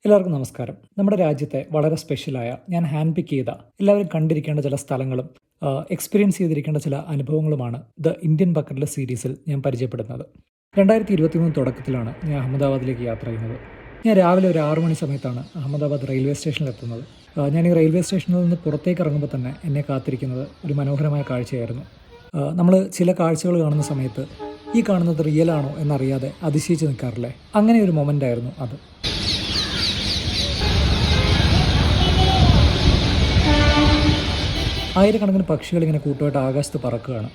എല്ലാവർക്കും നമസ്കാരം. നമ്മുടെ രാജ്യത്തെ വളരെ സ്പെഷ്യലായ ഞാൻ ഹാൻഡ് പിക്ക് ചെയ്ത എല്ലാവരും കണ്ടിരിക്കേണ്ട ചില സ്ഥലങ്ങളും എക്സ്പീരിയൻസ് ചെയ്തിരിക്കേണ്ട ചില അനുഭവങ്ങളുമാണ് ദ ഇന്ത്യൻ ബക്കറ്റ് ലിസ്റ്റ് സീരീസിൽ ഞാൻ പരിചയപ്പെടുന്നത്. 2023 തുടക്കത്തിലാണ് ഞാൻ അഹമ്മദാബാദിലേക്ക് യാത്ര ചെയ്യുന്നത്. ഞാൻ രാവിലെ ഒരു 6 മണി സമയത്താണ് അഹമ്മദാബാദ് റെയിൽവേ സ്റ്റേഷനിൽ എത്തുന്നത്. ഞാൻ ഈ റെയിൽവേ സ്റ്റേഷനിൽ നിന്ന് പുറത്തേക്ക് ഇറങ്ങുമ്പോൾ തന്നെ എന്നെ കാത്തിരിക്കുന്നത് ഒരു മനോഹരമായ കാഴ്ചയായിരുന്നു. നമ്മൾ ചില കാഴ്ചകൾ കാണുന്ന സമയത്ത് ഈ കാണുന്നത് റിയലാണോ എന്നറിയാതെ അതിശയിച്ച് നിൽക്കാറില്ലേ, അങ്ങനെ ഒരു മൊമെൻ്റ് ആയിരുന്നു അത്. ആയിരക്കണക്കിന് പക്ഷികൾ ഇങ്ങനെ കൂട്ടമായിട്ട് ആകാശത്ത് പറക്കുകയാണ്.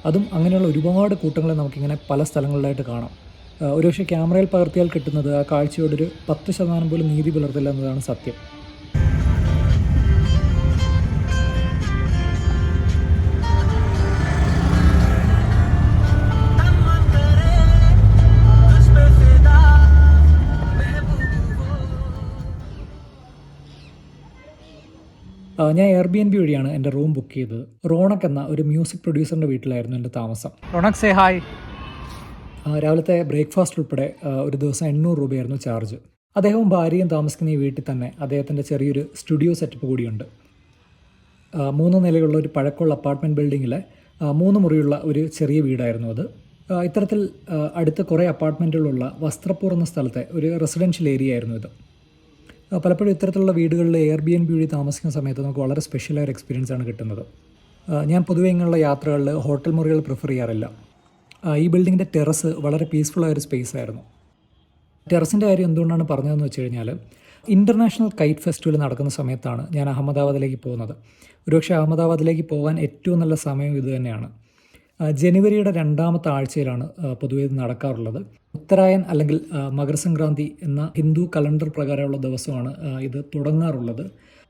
അതും അങ്ങനെയുള്ള ഒരുപാട് കൂട്ടങ്ങളെ നമുക്കിങ്ങനെ പല സ്ഥലങ്ങളിലായിട്ട് കാണാം. ഒരുപക്ഷെ ക്യാമറയിൽ പകർത്തിയാൽ കിട്ടുന്നത് ആ കാഴ്ചയോടൊരു 10% പോലും നീതി പുലർത്തില്ല എന്നതാണ് സത്യം. ഞാൻ Airbnb വഴിയാണ് എൻ്റെ റൂം ബുക്ക് ചെയ്തത്. റോണക് എന്ന ഒരു മ്യൂസിക് പ്രൊഡ്യൂസറിൻ്റെ വീട്ടിലായിരുന്നു എൻ്റെ താമസം. Ronak say hi. രാവിലത്തെ ബ്രേക്ക്ഫാസ്റ്റ് ഉൾപ്പെടെ ഒരു ദിവസം 800 രൂപയായിരുന്നു ചാർജ്. അദ്ദേഹവും ഭാര്യയും താമസിക്കുന്ന ഈ വീട്ടിൽ തന്നെ അദ്ദേഹത്തിൻ്റെ ചെറിയൊരു സ്റ്റുഡിയോ സെറ്റപ്പ് കൂടിയുണ്ട്. 3 നിലയുള്ള ഒരു പഴക്കമുള്ള അപ്പാർട്ട്മെൻറ്റ് ബിൽഡിങ്ങിലെ 3 മുറിയുള്ള ഒരു ചെറിയ വീടായിരുന്നു അത്. ഇത്തരത്തിൽ അടുത്ത് കുറേ അപ്പാർട്ട്മെൻറ്റുകളുള്ള വസ്ത്രപ്പൂർ എന്ന സ്ഥലത്തെ ഒരു റെസിഡൻഷ്യൽ ഏരിയ ആയിരുന്നു ഇത്. പലപ്പോഴും ഇത്തരത്തിലുള്ള വീടുകളിൽ Airbnb വഴി താമസിക്കുന്ന സമയത്ത് നമുക്ക് വളരെ സ്പെഷ്യലായ ഒരു എക്സ്പീരിയൻസ് ആണ് കിട്ടുന്നത്. ഞാൻ പൊതുവെ ഇങ്ങനെയുള്ള യാത്രകളിൽ ഹോട്ടൽ മുറികൾ പ്രിഫർ ചെയ്യാറില്ല. ഈ ബിൽഡിങ്ങിൻ്റെ ടെറസ് വളരെ പീസ്ഫുള്ളായൊരു സ്പേസ് ആയിരുന്നു. ടെറസിൻ്റെ കാര്യം എന്തുകൊണ്ടാണ് പറഞ്ഞതെന്ന് വെച്ച് കഴിഞ്ഞാൽ, ഇൻ്റർനാഷണൽ കൈറ്റ് ഫെസ്റ്റിവൽ നടക്കുന്ന സമയത്താണ് ഞാൻ അഹമ്മദാബാദിലേക്ക് പോകുന്നത്. ഒരുപക്ഷെ അഹമ്മദാബാദിലേക്ക് പോകാൻ ഏറ്റവും നല്ല സമയം ഇത് തന്നെയാണ്. ജനുവരിയുടെ 2ാമത്തെ ആഴ്ചയിലാണ് പൊതുവെ ഇത് നടക്കാറുള്ളത്. ഉത്തരായൻ അല്ലെങ്കിൽ മകരസംക്രാന്തി എന്ന ഹിന്ദു കലണ്ടർ പ്രകാരമുള്ള ദിവസമാണ് ഇത് തുടങ്ങാറുള്ളത്.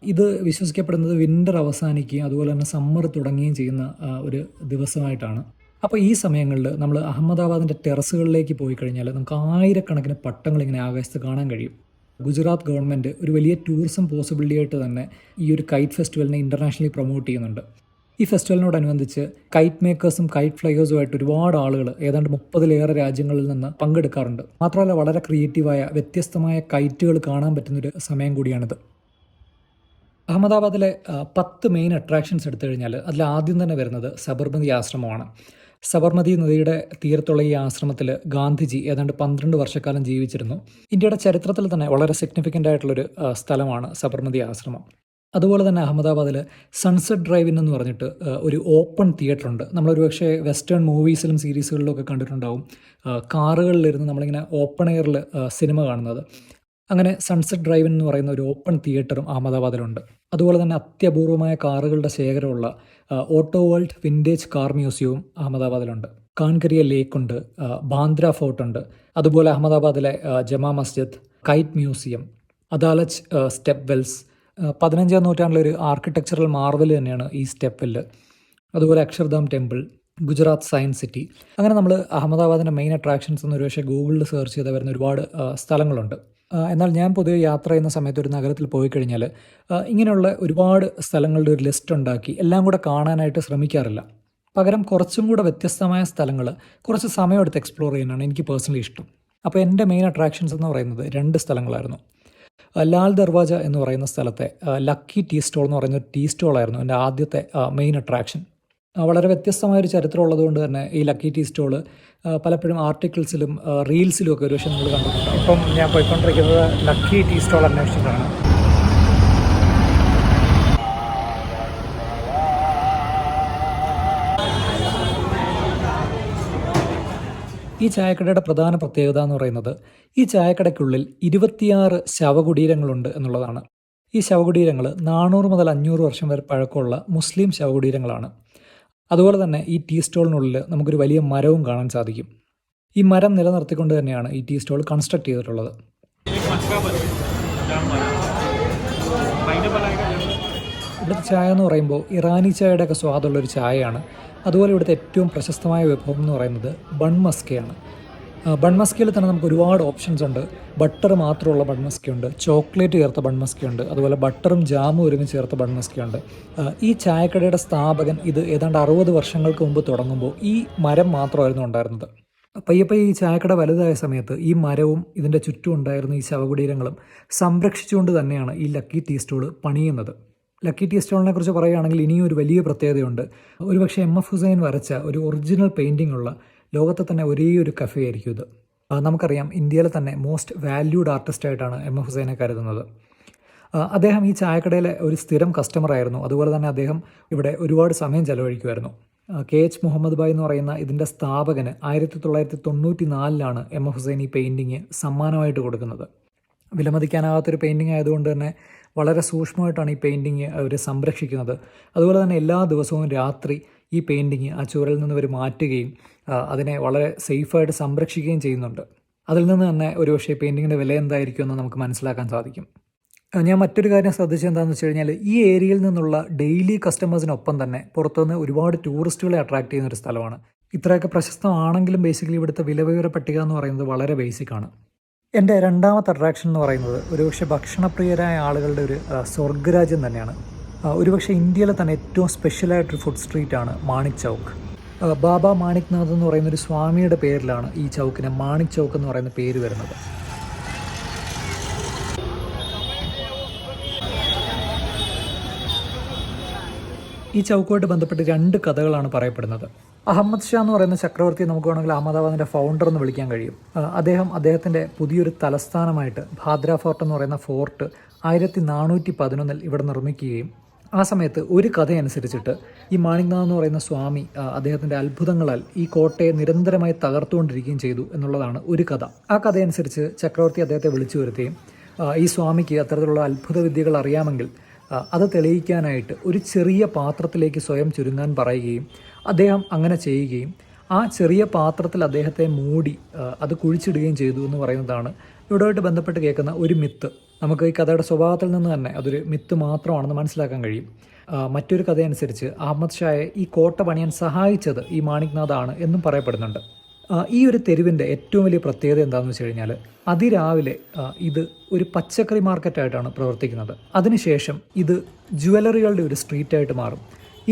ഇത് വിശ്വസിക്കപ്പെടുന്നത് വിൻ്റർ അവസാനിക്കുകയും അതുപോലെ തന്നെ സമ്മർ തുടങ്ങുകയും ചെയ്യുന്ന ഒരു ദിവസമായിട്ടാണ്. അപ്പോൾ ഈ സമയങ്ങളിൽ നമ്മൾ അഹമ്മദാബാദിൻ്റെ ടെറസുകളിലേക്ക് പോയി കഴിഞ്ഞാൽ നമുക്ക് ആയിരക്കണക്കിന് പട്ടങ്ങൾ ഇങ്ങനെ ആകാശത്ത് കാണാൻ കഴിയും. ഗുജറാത്ത് ഗവൺമെൻറ് ഒരു വലിയ ടൂറിസം പോസിബിലിറ്റി ആയിട്ട് തന്നെ ഈ ഒരു കൈറ്റ് ഫെസ്റ്റിവലിനെ ഇൻ്റർനാഷണലി പ്രൊമോട്ട് ചെയ്യുന്നുണ്ട്. ഈ ഫെസ്റ്റിവലിനോടനുബന്ധിച്ച് കൈറ്റ് മേക്കേഴ്സും കൈറ്റ് ഫ്ലയേഴ്സുമായിട്ട് ഒരുപാട് ആളുകൾ ഏതാണ്ട് 30-ലേറെ രാജ്യങ്ങളിൽ നിന്ന് പങ്കെടുക്കാറുണ്ട്. മാത്രമല്ല വളരെ ക്രിയേറ്റീവായ വ്യത്യസ്തമായ കൈറ്റുകൾ കാണാൻ പറ്റുന്നൊരു സമയം കൂടിയാണിത്. അഹമ്മദാബാദിലെ 10 മെയിൻ അട്രാക്ഷൻസ് എടുത്തു കഴിഞ്ഞാൽ അതിൽ ആദ്യം തന്നെ വരുന്നത് സബർമതി ആശ്രമമാണ്. സബർമതി നദിയുടെ തീരത്തുള്ള ഈ ആശ്രമത്തിൽ ഗാന്ധിജി ഏതാണ്ട് 12 വർഷക്കാലം ജീവിച്ചിരുന്നു. ഇന്ത്യയുടെ ചരിത്രത്തിൽ തന്നെ വളരെ സിഗ്നിഫിക്കൻ്റ് ആയിട്ടുള്ളൊരു സ്ഥലമാണ് സബർമതി ആശ്രമം. അതുപോലെ തന്നെ അഹമ്മദാബാദിൽ സൺസെറ്റ് ഡ്രൈവ് ഇൻ എന്ന് പറഞ്ഞിട്ട് ഒരു ഓപ്പൺ തിയേറ്റർ ഉണ്ട്. നമ്മളൊരു പക്ഷേ വെസ്റ്റേൺ മൂവീസിലും സീരീസുകളിലും ഒക്കെ കണ്ടിട്ടുണ്ടാവും, കാറുകളിലിരുന്ന് നമ്മളിങ്ങനെ ഓപ്പൺ എയറിൽ സിനിമ കാണുന്നത്. അങ്ങനെ സൺസെറ്റ് ഡ്രൈവ് ഇൻ എന്ന് പറയുന്ന ഒരു ഓപ്പൺ തിയേറ്ററും അഹമ്മദാബാദിലുണ്ട്. അതുപോലെ തന്നെ അത്യപൂർവമായ കാറുകളുടെ ശേഖരമുള്ള ഓട്ടോ വേൾഡ് വിൻറ്റേജ് കാർ മ്യൂസിയവും അഹമ്മദാബാദിലുണ്ട്. കാൻകരിയ ലേക്കുണ്ട്, ബാന്ദ്ര ഫോർട്ടുണ്ട്. അതുപോലെ അഹമ്മദാബാദിലെ Jama Masjid, kite museum, Adalaj step wells, 15ാം നൂറ്റാണ്ടിലെ ഒരു ആർക്കിടെക്ചറൽ മാർവൽ തന്നെയാണ് ഈ സ്റ്റെപ്പ് വെല്ല്. അതുപോലെ Akshardham temple, Gujarat science city. അങ്ങനെ നമ്മൾ അഹമ്മദാബാദിൻ്റെ മെയിൻ അട്രാക്ഷൻസ് എന്ന് ഒരുപക്ഷെ ഗൂഗിളിൽ സെർച്ച് ചെയ്ത് വരുന്ന ഒരുപാട് സ്ഥലങ്ങളുണ്ട്. എന്നാൽ ഞാൻ പൊതുവെ യാത്ര ചെയ്യുന്ന സമയത്ത് ഒരു നഗരത്തിൽ പോയി കഴിഞ്ഞാൽ ഇങ്ങനെയുള്ള ഒരുപാട് സ്ഥലങ്ങളുടെ ഒരു ലിസ്റ്റ് ഉണ്ടാക്കി എല്ലാം കൂടെ കാണാനായിട്ട് ശ്രമിക്കാറില്ല. പകരം കുറച്ചും കൂടെ വ്യത്യസ്തമായ സ്ഥലങ്ങൾ കുറച്ച് സമയമെടുത്ത് എക്സ്പ്ലോർ ചെയ്യാനാണ് എനിക്ക് പേഴ്സണലി ഇഷ്ടം. അപ്പോൾ എൻ്റെ മെയിൻ അട്രാക്ഷൻസ് എന്ന് പറയുന്നത് 2 സ്ഥലങ്ങളായിരുന്നു. ലാൽ ദർവാജ എന്ന് പറയുന്ന സ്ഥലത്തെ ലക്കി ടീ സ്റ്റോൾ എന്ന് പറയുന്ന ഒരു ടീ സ്റ്റോളായിരുന്നു എൻ്റെ ആദ്യത്തെ മെയിൻ അട്രാക്ഷൻ. വളരെ വ്യത്യസ്തമായൊരു ചരിത്രം ഉള്ളതുകൊണ്ട് തന്നെ ഈ ലക്കി ടീ സ്റ്റോള് പലപ്പോഴും ആർട്ടിക്കിൾസിലും റീൽസിലും ഒക്കെ ഒരു പക്ഷേ നിങ്ങൾ കണ്ടിട്ടുണ്ടാവും. അപ്പം ഞാൻ പോയിക്കൊണ്ടിരിക്കുന്നത് ലക്കി ടീ സ്റ്റോൾ അന്വേഷിച്ചിട്ടാണ്. ഈ ചായക്കടയുടെ പ്രധാന പ്രത്യേകത എന്ന് പറയുന്നത് ഈ ചായക്കടയ്ക്കുള്ളിൽ 26 ശവകുടീരങ്ങളുണ്ട് എന്നുള്ളതാണ്. ഈ ശവകുടീരങ്ങൾ 400 മുതൽ 500 വർഷം വരെ പഴക്കമുള്ള മുസ്ലിം ശവകുടീരങ്ങളാണ്. അതുപോലെ തന്നെ ഈ ടീ സ്റ്റോളിനുള്ളിൽ നമുക്കൊരു വലിയ മരവും കാണാൻ സാധിക്കും. ഈ മരം നിലനിർത്തിക്കൊണ്ട് തന്നെയാണ് ഈ ടീ സ്റ്റോൾ കൺസ്ട്രക്ട് ചെയ്തിട്ടുള്ളത്. ഇവിടുത്തെ ചായ എന്ന് പറയുമ്പോൾ ഇറാനി ചായയുടെയൊക്കെ സ്വാദുള്ളൊരു ചായയാണ്. അതുപോലെ ഇവിടുത്തെ ഏറ്റവും പ്രശസ്തമായ വിഭവം എന്ന് പറയുന്നത് ബൺ മസ്കയാണ്. ബൺ മസ്കയിൽ തന്നെ നമുക്ക് ഒരുപാട് ഓപ്ഷൻസ് ഉണ്ട്. ബട്ടർ മാത്രമുള്ള ബൺ മസ്കയുണ്ട്, ചോക്ലേറ്റ് ചേർത്ത ബൺ മസ്കയുണ്ട്, അതുപോലെ ബട്ടറും ജാമും ഒരുമിച്ച് ചേർത്ത ബൺ മസ്കയുണ്ട്. ഈ ചായക്കടയുടെ സ്ഥാപകൻ ഇത് ഏതാണ്ട് 60 വർഷങ്ങൾക്ക് മുമ്പ് തുടങ്ങുമ്പോൾ ഈ മരം മാത്രമായിരുന്നു ഉണ്ടായിരുന്നത്. പയ്യെ പയ്യെ ഈ ചായക്കട വലുതായ സമയത്ത് ഈ മരവും ഇതിൻ്റെ ചുറ്റും ഉണ്ടായിരുന്ന ഈ ശവകുടീരങ്ങളും സംരക്ഷിച്ചുകൊണ്ട് തന്നെയാണ് ഈ ലക്കി ടീ സ്റ്റോൾ പണിയുന്നത്. ലക്കി ടീ സ്റ്റോളിനെ കുറിച്ച് പറയുകയാണെങ്കിൽ ഇനിയും ഒരു വലിയ പ്രത്യേകതയുണ്ട്. ഒരുപക്ഷെ എം എഫ് ഹുസൈൻ വരച്ച ഒരു ഒറിജിനൽ പെയിൻറ്റിംഗ് ഉള്ള ലോകത്തെ തന്നെ ഒരേ ഒരു കഫേ ആയിരിക്കും ഇത്. നമുക്കറിയാം ഇന്ത്യയിലെ തന്നെ മോസ്റ്റ് വാല്യൂഡ് ആർട്ടിസ്റ്റായിട്ടാണ് എം എഫ് ഹുസൈനെ കരുതുന്നത്. അദ്ദേഹം ഈ ചായക്കടയിലെ ഒരു സ്ഥിരം കസ്റ്റമറായിരുന്നു. അതുപോലെ തന്നെ അദ്ദേഹം ഇവിടെ ഒരുപാട് സമയം ചെലവഴിക്കുമായിരുന്നു. KH മുഹമ്മദ് ബായ് എന്ന് പറയുന്ന ഇതിൻ്റെ സ്ഥാപകന് 1994 എം എഫ് ഹുസൈൻ ഈ പെയിൻറ്റിങ് സമ്മാനമായിട്ട് കൊടുക്കുന്നത്. വിലമതിക്കാനാകാത്തൊരു പെയിൻറ്റിങ് ആയതുകൊണ്ട് തന്നെ വളരെ സൂക്ഷ്മമായിട്ടാണ് ഈ പെയിൻറ്റിങ് അവർ സംരക്ഷിക്കുന്നത്. അതുപോലെ തന്നെ എല്ലാ ദിവസവും രാത്രി ഈ പെയിൻറ്റിങ് ആ ചുവരിൽ നിന്ന് അവർ മാറ്റുകയും അതിനെ വളരെ സേഫായിട്ട് സംരക്ഷിക്കുകയും ചെയ്യുന്നുണ്ട്. അതിൽ നിന്ന് തന്നെ ഒരുപക്ഷെ പെയിൻറ്റിങ്ങിൻ്റെ വില എന്തായിരിക്കുമെന്ന് നമുക്ക് മനസ്സിലാക്കാൻ സാധിക്കും. ഞാൻ മറ്റൊരു കാര്യം ശ്രദ്ധിച്ചത് എന്താണെന്ന് വെച്ച് കഴിഞ്ഞാൽ ഈ ഏരിയയിൽ നിന്നുള്ള ഡെയിലി കസ്റ്റമേഴ്സിനൊപ്പം തന്നെ പുറത്തുനിന്ന് ഒരുപാട് ടൂറിസ്റ്റുകളെ അട്രാക്ട് ചെയ്യുന്ന ഒരു സ്ഥലമാണ്. ഇത്രയൊക്കെ പ്രശസ്തമാണെങ്കിലും ബേസിക്കലി ഇവിടുത്തെ വിലവിവര പട്ടിക എന്ന് പറയുന്നത് വളരെ ബേസിക്കാണ്. എൻ്റെ രണ്ടാമത്തെ അട്രാക്ഷൻ എന്ന് പറയുന്നത് ഒരുപക്ഷെ ഭക്ഷണപ്രിയരായ ആളുകളുടെ ഒരു സ്വർഗ്ഗരാജ്യം തന്നെയാണ്. ഒരുപക്ഷെ ഇന്ത്യയിലെ തന്നെ ഏറ്റവും സ്പെഷ്യലായിട്ടൊരു ഫുഡ് സ്ട്രീറ്റാണ് മാണിക് ചൗക്ക്. ബാബ മാണിക് നാഥ് എന്ന് പറയുന്ന ഒരു സ്വാമിയുടെ പേരിലാണ് ഈ ചൗക്കിന് മാണിക് ചൗക്ക് എന്ന് പറയുന്ന പേര് വരുന്നത്. ഈ ചൗക്കുമായിട്ട് ബന്ധപ്പെട്ട് 2 കഥകളാണ് പറയപ്പെടുന്നത്. അഹമ്മദ് ഷാ എന്ന് പറയുന്ന ചക്രവർത്തി നമുക്ക് വേണമെങ്കിൽ അഹമ്മദാബാദിൻ്റെ ഫൗണ്ടർ എന്ന് വിളിക്കാൻ കഴിയും. അദ്ദേഹത്തിൻ്റെ പുതിയൊരു തലസ്ഥാനമായിട്ട് ഭാദ്ര ഫോർട്ട് എന്ന് പറയുന്ന ഫോർട്ട് 1411 ഇവിടെ നിർമ്മിക്കുകയും ആ സമയത്ത് ഒരു കഥയനുസരിച്ചിട്ട് ഈ മാണിക്നാഥ് എന്ന് പറയുന്ന സ്വാമി അദ്ദേഹത്തിൻ്റെ അത്ഭുതങ്ങളാൽ ഈ കോട്ടയെ നിരന്തരമായി തകർത്തുകൊണ്ടിരിക്കുകയും ചെയ്തു എന്നുള്ളതാണ് ഒരു കഥ. ആ കഥയനുസരിച്ച് ചക്രവർത്തി അദ്ദേഹത്തെ വിളിച്ചു വരുത്തുകയും ഈ സ്വാമിക്ക് അത്തരത്തിലുള്ള അത്ഭുത വിദ്യകൾ അറിയാമെങ്കിൽ അത് തെളിയിക്കാനായിട്ട് ഒരു ചെറിയ പാത്രത്തിലേക്ക് സ്വയം ചുരുങ്ങാൻ പറയുകയും അദ്ദേഹം അങ്ങനെ ചെയ്യുകയും ആ ചെറിയ പാത്രത്തിൽ അദ്ദേഹത്തെ മൂടി അത് കുഴിച്ചിടുകയും ചെയ്തു എന്ന് പറയുന്നതാണ് ഇവിടെയായിട്ട് ബന്ധപ്പെട്ട് കേൾക്കുന്ന ഒരു മിത്ത്. നമുക്ക് ഈ കഥയുടെ സ്വഭാവത്തിൽ നിന്ന് തന്നെ അതൊരു മിത്ത് മാത്രമാണെന്ന് മനസ്സിലാക്കാൻ കഴിയും. മറ്റൊരു കഥയനുസരിച്ച് അഹമ്മദ് ഷായെ ഈ കോട്ട പണിയാൻ സഹായിച്ചത് ഈ മാണിക്നാഥാണ് എന്നും പറയപ്പെടുന്നുണ്ട്. ഈ ഒരു തെരുവിൻ്റെ ഏറ്റവും വലിയ പ്രത്യേകത എന്താണെന്ന് വെച്ച് കഴിഞ്ഞാൽ അതിരാവിലെ ഇത് ഒരു പച്ചക്കറി മാർക്കറ്റായിട്ടാണ് പ്രവർത്തിക്കുന്നത്. അതിനുശേഷം ഇത് ജുവലറികളുടെ ഒരു സ്ട്രീറ്റായിട്ട് മാറും.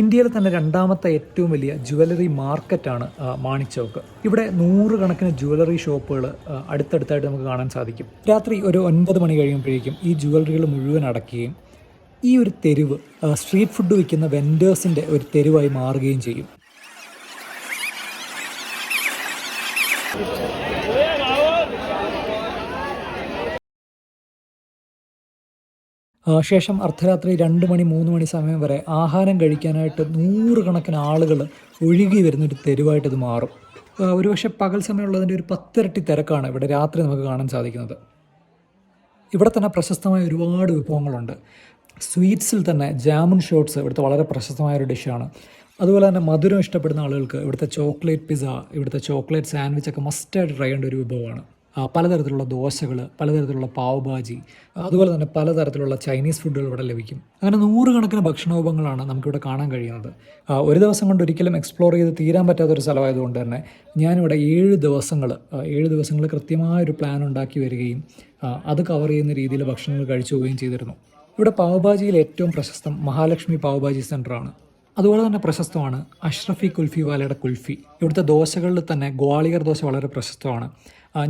ഇന്ത്യയിൽ തന്നെ രണ്ടാമത്തെ ഏറ്റവും വലിയ ജുവലറി മാർക്കറ്റാണ് മാണിക് ചൗക്ക്. ഇവിടെ 100 കണക്കിന് ജുവലറി ഷോപ്പുകൾ അടുത്തടുത്തായിട്ട് നമുക്ക് കാണാൻ സാധിക്കും. രാത്രി ഒരു 9 മണി കഴിയുമ്പോഴേക്കും ഈ ജുവലറികൾ മുഴുവൻ അടയ്ക്കുകയും ഈ ഒരു തെരുവ് സ്ട്രീറ്റ് ഫുഡ് വിൽക്കുന്ന വെൻഡേഴ്സിൻ്റെ ഒരു തെരുവായി മാറുകയും ചെയ്യും. ശേഷം അർദ്ധരാത്രി 2 മണി 3 മണി സമയം വരെ ആഹാരം കഴിക്കാനായിട്ട് 100 കണക്കിന് ആളുകൾ ഒഴുകി വരുന്നൊരു തെരുവായിട്ട് ഇത് മാറും. ഒരുപക്ഷെ പകൽ സമയമുള്ളതിൻ്റെ ഒരു 10 ഇരട്ടി തിരക്കാണ് ഇവിടെ രാത്രി നമുക്ക് കാണാൻ സാധിക്കുന്നത്. ഇവിടെ തന്നെ പ്രശസ്തമായ ഒരുപാട് വിഭവങ്ങളുണ്ട്. സ്വീറ്റ്സിൽ തന്നെ ജാമുൻ ഷോട്ട്സ് ഇവിടുത്തെ വളരെ പ്രശസ്തമായൊരു ഡിഷാണ്. അതുപോലെ തന്നെ മധുരം ഇഷ്ടപ്പെടുന്ന ആളുകൾക്ക് ഇവിടുത്തെ ചോക്ലേറ്റ് പിസ്സ, ഇവിടുത്തെ ചോക്ലേറ്റ് സാൻഡ്വിച്ചൊക്കെ മസ്റ്റായിട്ട് ട്രൈ ചെയ്യേണ്ട ഒരു വിഭവമാണ്. പലതരത്തിലുള്ള ദോശകൾ, പലതരത്തിലുള്ള പാവ് ഭാജി, അതുപോലെ തന്നെ പലതരത്തിലുള്ള ചൈനീസ് ഫുഡുകൾ ഇവിടെ ലഭിക്കും. അങ്ങനെ 100 കണക്കിന് ഭക്ഷണോപകരണങ്ങളാണ് നമുക്കിവിടെ കാണാൻ കഴിയുന്നത്. ഒരു ദിവസം കൊണ്ട് ഒരിക്കലും എക്സ്പ്ലോർ ചെയ്ത് തീരാൻ പറ്റാത്തൊരു സ്ഥലമായതുകൊണ്ട് തന്നെ ഞാനിവിടെ 7 ദിവസങ്ങൾ കൃത്യമായൊരു പ്ലാൻ ഉണ്ടാക്കി വരികയും അത് കവർ ചെയ്യുന്ന രീതിയിൽ ഭക്ഷണങ്ങൾ കഴിച്ചു പോവുകയും ചെയ്തിരുന്നു. ഇവിടെ പാവ് ഭാജിയിൽ ഏറ്റവും പ്രശസ്തം മഹാലക്ഷ്മി പാവ് ഭാജി സെൻ്ററാണ്. അതുപോലെ തന്നെ പ്രശസ്തമാണ് അഷ്റഫി കുൽഫി വാലയുടെ കുൽഫി. ഇവിടുത്തെ ദോശകളിൽ തന്നെ ഗ്വാളിയർ ദോശ വളരെ പ്രശസ്തമാണ്.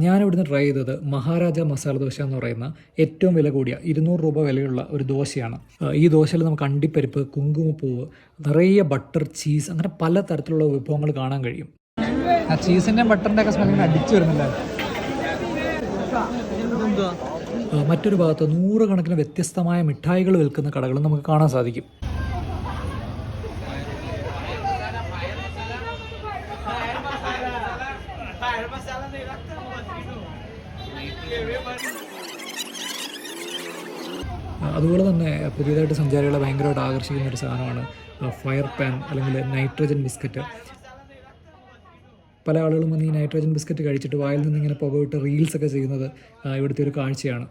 ഞാനിവിടുന്ന് ട്രൈ ചെയ്തത് മഹാരാജ മസാല ദോശ എന്ന് പറയുന്ന ഏറ്റവും വില കൂടിയ 200 രൂപ വിലയുള്ള ഒരു ദോശയാണ്. ഈ ദോശയിൽ നമുക്ക് അണ്ടിപ്പരിപ്പ്, കുങ്കുമപ്പൂവ്, നിറയെ ബട്ടർ, ചീസ്, അങ്ങനെ പല തരത്തിലുള്ള വിഭവങ്ങൾ കാണാൻ കഴിയും. ആ ചീസിൻ്റെ ബട്ടറിൻ്റെ ഒക്കെ സ്മെല്ലിന് അടിച്ചു വരുന്നില്ല. മറ്റൊരു ഭാഗത്ത് 100 കണക്കിന് വ്യത്യസ്തമായ മിഠായികൾ വിൽക്കുന്ന കടകളും നമുക്ക് കാണാൻ സാധിക്കും. അതുപോലെ തന്നെ പുതിയതായിട്ട് സഞ്ചാരികളെ ഭയങ്കരമായിട്ട് ആകർഷിക്കുന്ന ഒരു സാധനമാണ് ഫയർ പാൻ അല്ലെങ്കിൽ നൈട്രജൻ ബിസ്ക്കറ്റ്. പല ആളുകളും വന്ന് ഈ നൈട്രജൻ ബിസ്ക്കറ്റ് കഴിച്ചിട്ട് വായിൽ നിന്ന് ഇങ്ങനെ പുകവിട്ട് റീൽസൊക്കെ ചെയ്യുന്നത് ഇവിടുത്തെ ഒരു കാഴ്ചയാണ്.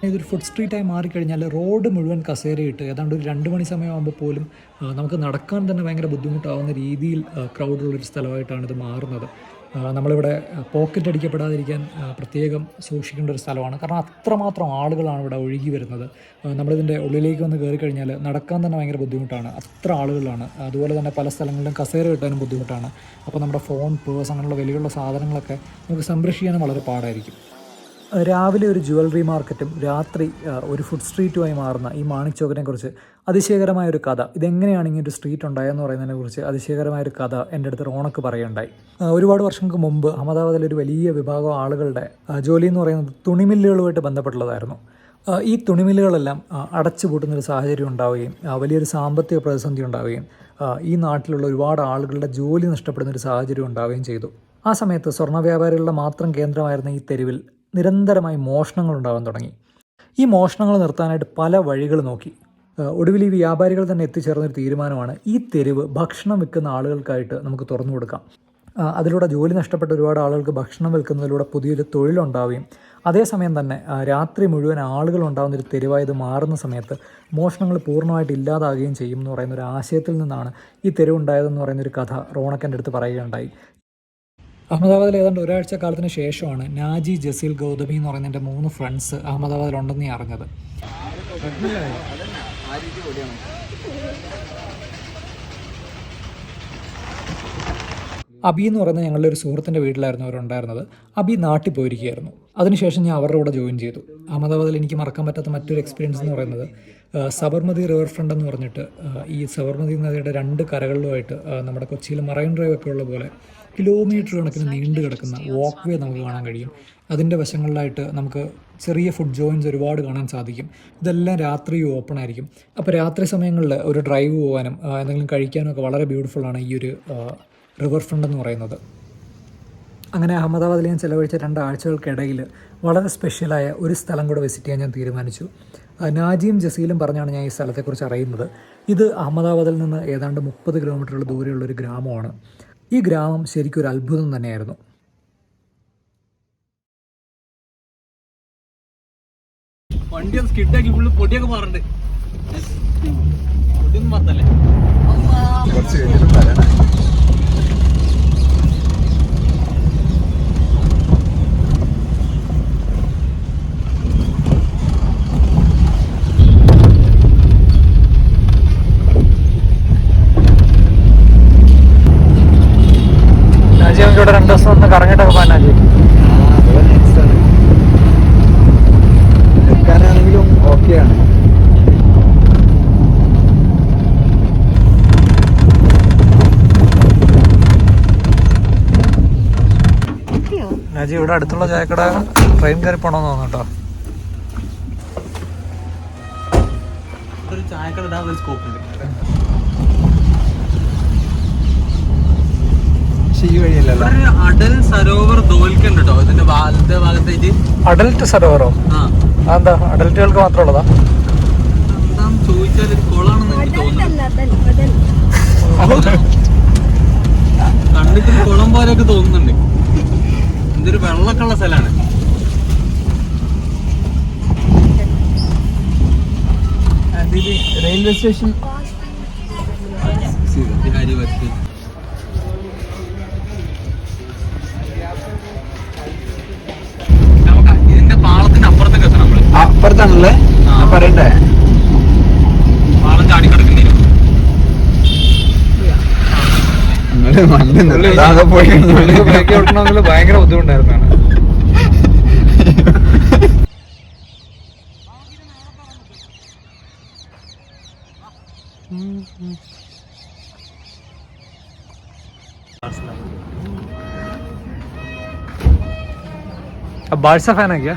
ഇതൊരു ഫുഡ് സ്ട്രീറ്റായി മാറിക്കഴിഞ്ഞാൽ റോഡ് മുഴുവൻ കസേരയിട്ട് ഏതാണ്ട് ഒരു 2 മണി സമയമാകുമ്പോൾ പോലും നമുക്ക് നടക്കാൻ തന്നെ ഭയങ്കര ബുദ്ധിമുട്ടാവുന്ന രീതിയിൽ ക്രൗഡുള്ളൊരു സ്ഥലമായിട്ടാണ് ഇത് മാറുന്നത്. നമ്മളിവിടെ പോക്കറ്റ് അടിക്കപ്പെടാതിരിക്കാൻ പ്രത്യേകം സൂക്ഷിക്കേണ്ട ഒരു സ്ഥലമാണ്. കാരണം അത്രമാത്രം ആളുകളാണ് ഇവിടെ ഒഴുകി വരുന്നത്. നമ്മളിതിൻ്റെ ഉള്ളിലേക്ക് വന്ന് കയറി കഴിഞ്ഞാൽ നടക്കാൻ തന്നെ ഭയങ്കര ബുദ്ധിമുട്ടാണ്, അത്ര ആളുകളാണ്. അതുപോലെ തന്നെ പല സ്ഥലങ്ങളിലും കസേര കിട്ടാനും ബുദ്ധിമുട്ടാണ്. അപ്പോൾ നമ്മുടെ ഫോൺ, പേഴ്സ്, അങ്ങനെയുള്ള വിലയുള്ള സാധനങ്ങളൊക്കെ നമുക്ക് സംരക്ഷിക്കാനും വളരെ പാടായിരിക്കും. രാവിലെ ഒരു ജ്വല്ലറി മാർക്കറ്റും രാത്രി ഒരു ഫുഡ് സ്ട്രീറ്റുമായി മാറുന്ന ഈ മാണിക് ചോക്കിനെക്കുറിച്ച് അതിശയകരമായൊരു കഥ, ഇതെങ്ങനെയാണ് ഇങ്ങനെ ഒരു സ്ട്രീറ്റ് ഉണ്ടായതെന്ന് പറയുന്നതിനെക്കുറിച്ച് അതിശയകരമായൊരു കഥ എൻ്റെ അടുത്ത് റോണക്ക് പറയുകയുണ്ടായി. ഒരുപാട് വർഷങ്ങൾക്ക് മുമ്പ് അഹമ്മദാബാദിലെ ഒരു വലിയ വിഭാഗം ആളുകളുടെ ജോലി എന്ന് പറയുന്നത് തുണിമില്ലുകളുമായിട്ട് ബന്ധപ്പെട്ടുള്ളതായിരുന്നു. ഈ തുണിമില്ലുകളെല്ലാം അടച്ചുപൂട്ടുന്നൊരു സാഹചര്യം ഉണ്ടാവുകയും വലിയൊരു സാമ്പത്തിക പ്രതിസന്ധി ഉണ്ടാവുകയും ഈ നാട്ടിലുള്ള ഒരുപാട് ആളുകളുടെ ജോലി നഷ്ടപ്പെടുന്നൊരു സാഹചര്യം ഉണ്ടാവുകയും ചെയ്തു. ആ സമയത്ത് സ്വർണ്ണ വ്യാപാരികളുടെ മാത്രം കേന്ദ്രമായിരുന്ന ഈ തെരുവിൽ നിരന്തരമായി മോഷണങ്ങൾ ഉണ്ടാകാൻ തുടങ്ങി. ഈ മോഷണങ്ങൾ നിർത്താനായിട്ട് പല വഴികൾ നോക്കി. ഒടുവിൽ ഈ വ്യാപാരികൾ തന്നെ എത്തിച്ചേർന്നൊരു തീരുമാനമാണ്, ഈ തെരുവ് ഭക്ഷണം വിൽക്കുന്ന ആളുകൾക്കായിട്ട് നമുക്ക് തുറന്നു കൊടുക്കാം. അതിലൂടെ ജോലി നഷ്ടപ്പെട്ട ഒരുപാട് ആളുകൾക്ക് ഭക്ഷണം വിൽക്കുന്നതിലൂടെ പുതിയൊരു തൊഴിലുണ്ടാവുകയും അതേസമയം തന്നെ രാത്രി മുഴുവൻ ആളുകൾ ഉണ്ടാകുന്നൊരു തെരുവായത് മാറുന്ന സമയത്ത് മോഷണങ്ങൾ പൂർണ്ണമായിട്ട് ഇല്ലാതാകുകയും ചെയ്യും എന്ന് പറയുന്ന ഒരു ആശയത്തിൽ നിന്നാണ് ഈ തെരുവുണ്ടായതെന്ന് പറയുന്നൊരു കഥ റോണക്കൻ്റെ അടുത്ത് പറയുകയുണ്ടായി. അഹമ്മദാബാദിൽ ഏതാണ്ട് ഒരാഴ്ച കാലത്തിന് ശേഷമാണ് നാജി, ജസീൽ, ഗൗതമി എന്ന് പറയുന്ന എൻ്റെ 3 ഫ്രണ്ട്സ് അഹമ്മദാബാദിലുണ്ടെന്ന് ഞാൻ അറിഞ്ഞത്. അബി എന്ന് പറയുന്ന ഞങ്ങളുടെ ഒരു സുഹൃത്തിൻ്റെ വീട്ടിലായിരുന്നു അവരുണ്ടായിരുന്നത്. അബി നാട്ടിൽ പോയിരിക്കുകയായിരുന്നു. അതിനുശേഷം ഞാൻ അവരുടെ കൂടെ ജോയിൻ ചെയ്തു. അഹമ്മദാബാദിൽ എനിക്ക് മറക്കാൻ പറ്റാത്ത മറ്റൊരു എക്സ്പീരിയൻസ് എന്ന് പറയുന്നത് സബർമതി റിവർ ഫ്രണ്ട് എന്ന് പറഞ്ഞിട്ട് ഈ സബർമതി നദിയുടെ 2 കരകളിലുമായിട്ട് നമ്മുടെ കൊച്ചിയിൽ മറൈൻ ഡ്രൈവ് ഒക്കെ ഉള്ള പോലെ കിലോമീറ്റർ കണക്കിന് നീണ്ടു കിടക്കുന്ന വാക്ക് വേ നമുക്ക് കാണാൻ കഴിയും. അതിൻ്റെ വശങ്ങളിലായിട്ട് നമുക്ക് ചെറിയ ഫുഡ് ജോയിൻസ് ഒരുപാട് കാണാൻ സാധിക്കും. ഇതെല്ലാം രാത്രി ഓപ്പൺ ആയിരിക്കും. അപ്പോൾ രാത്രി സമയങ്ങളിൽ ഒരു ഡ്രൈവ് പോകാനും എന്തെങ്കിലും കഴിക്കാനും ഒക്കെ വളരെ ബ്യൂട്ടിഫുള്ളാണ് ഈ ഒരു റിവർ ഫ്രണ്ട് എന്ന് പറയുന്നത്. അങ്ങനെ അഹമ്മദാബാദിൽ ഞാൻ ചിലവഴിച്ച 2 ആഴ്ചകൾക്കിടയിൽ വളരെ സ്പെഷ്യലായ ഒരു സ്ഥലം കൂടെ വിസിറ്റ് ചെയ്യാൻ ഞാൻ തീരുമാനിച്ചു. നാജിയും ജസീലും പറഞ്ഞാണ് ഞാൻ ഈ സ്ഥലത്തെക്കുറിച്ച് അറിയുന്നത്. ഇത് അഹമ്മദാബാദിൽ നിന്ന് ഏതാണ്ട് 30 കിലോമീറ്ററുകൾ ദൂരെയുള്ളൊരു ഗ്രാമമാണ്. ഈ ഗ്രാമം ശരിക്കും ഒരു അത്ഭുതം തന്നെയായിരുന്നു. വണ്ടി സ്കിഡാക്കി ഫുള്ള് പൊടിയൊക്കെ മാറണ്ട്. പൊടിയൊന്നും മാറത്തല്ലേ ഇവിടെ 2 ദിവസം ഒന്ന് കറങ്ങിയിട്ടൊക്കെ പോകാനാജി എടുക്കാനാണെങ്കിലും ഓക്കെയാണ്. നാജി ഇവിടെ അടുത്തുള്ള ചായക്കട ട്രെയിൻ കയറി പോകണമെന്ന് തോന്നുന്നു കേട്ടോ. ചായക്കട ഇടാൻ ഒരു സ്കോപ്പ് ഉണ്ട്. അടൽ സരോവർ ധോൽക്കുണ്ട് കേട്ടോ ഇതിന്റെ വലത്തെ ഭാഗത്തേക്ക്. അഡൽട്ട് സരോവറോ? അതെന്താ അഡൽട്ടുകൾക്ക് മാത്രമുള്ളതാ? എന്താന്ന് ചോദിച്ചാൽ ഇത് കുളമാണെന്ന് എനിക്ക് തോന്നുന്നു. കണ്ടിട്ട് കുളം പോലെയൊക്കെ തോന്നുന്നുണ്ട്. എന്തൊരു വെള്ളമൊക്കെ ഉള്ള സ്ഥലമാണ്. റെയിൽവേ സ്റ്റേഷൻ ഇതിന്റെ പാളത്തിന്റെ അപ്പുറത്തേക്ക് എത്തണം നമ്മള്. അപ്പുറത്താണല്ലേ പറയണ്ടേ? പാളം ചാടിക്കിടക്കുന്നതിന് ബ്രേക്ക് കൊടുക്കണമെങ്കിൽ ഭയങ്കര ബുദ്ധിമുട്ടായിരുന്നാണ്. अब बादशाह फैन है क्या?